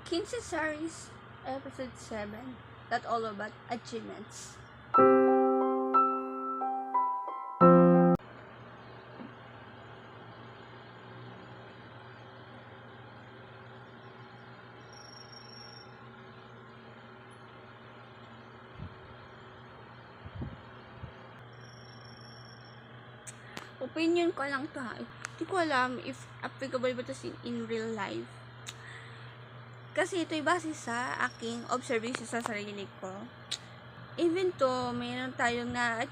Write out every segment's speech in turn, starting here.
Kinsey Series, Episode 7, That All About Achievements. Opinion ko lang to ha. Hindi ko alam if applicable ba to in real life. Kasi ito'y base sa aking observation sa sarili ko. Even to, mayroon tayong na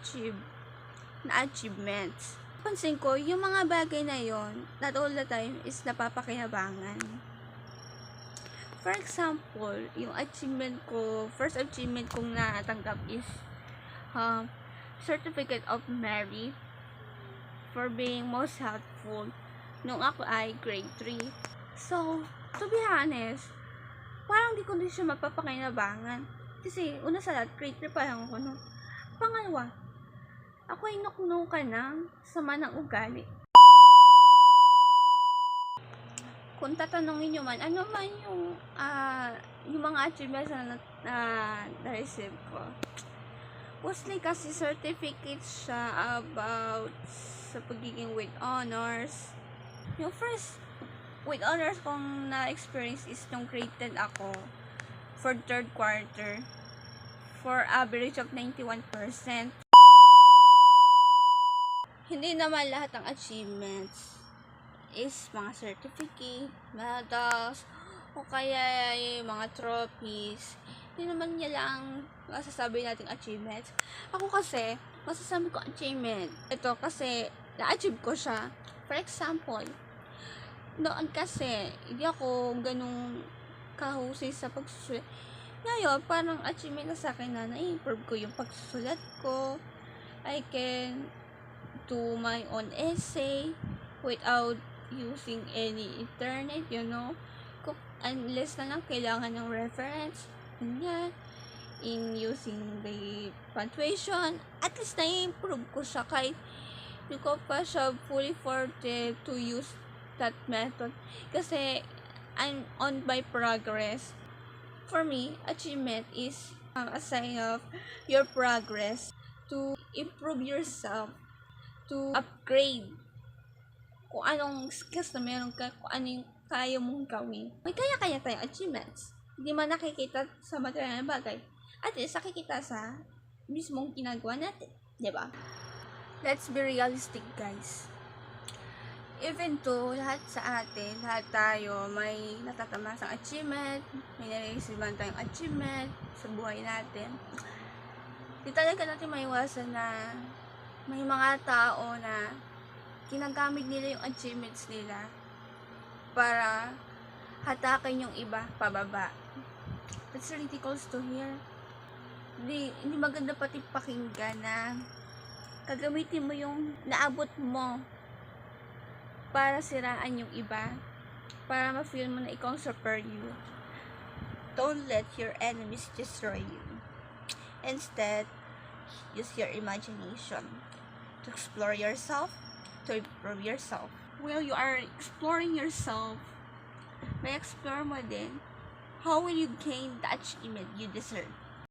achievements. Pansin ko, yung mga bagay na yon, not all the time is napapakinabangan. For example, yung achievement ko, first achievement kong natanggap is Certificate of Merit for being most helpful nung ako ay grade 3. So, to be honest, parang di ko din siya mapapakinabangan. Kasi, una sa lahat, grade 3 pa lang ako no. Pangalawa, ako ay nuknung ka ng sama ng ugali. Kung tatanungin nyo man, ano man yung mga achievements na na-receive ko. Mostly kasi certificates siya about sa pagiging with honors. Yung first with honors kong na-experience is nung grade 10 ako for third quarter for average of 91%. Hindi naman lahat ng achievements is mga certificate, medals, o kaya yung mga trophies. Hindi naman niya lang masasabi natin achievements. Ako kasi, masasabi ko achievement. Ito kasi, na-achieve ko siya. For example, noon kasi, hindi ako ganung kahusay sa pagsusulat. Ngayon, parang achievement na sa akin na na-improve ko yung pagsusulat ko. I can do my own essay without using any internet, you know. Unless na lang kailangan ng reference, ganyan, in using the punctuation, at least na-improve ko siya kahit hindi ko pa siya fully forte to use that method. Kasi, I'm on my progress. For me, achievement is a sign of your progress to improve yourself, to upgrade kung anong skills na meron ka, kung ano yung kaya mong gawin. May kaya-kaya tayong achievements. Hindi man nakikita sa material na bagay. At least nakikita sa mismong ginagawa natin. Diba? Let's be realistic, guys. Even to, lahat sa atin, lahat tayo, may natatamasang achievement, may nare-receivean tayong achievement sa buhay natin. Di talaga natin maiwasan na may mga tao na ginagamit nila yung achievements nila para hatakin yung iba pababa. That's ridiculous to hear. Hindi maganda pati pakinggan na gagamitin mo yung naabot mo para siraan yung iba, para ma-feel mo na ikaw superior. Don't let your enemies destroy you. Instead, use your imagination to explore yourself, to improve yourself. While you are exploring yourself, may explore mo din how will you gain the achievement you deserve.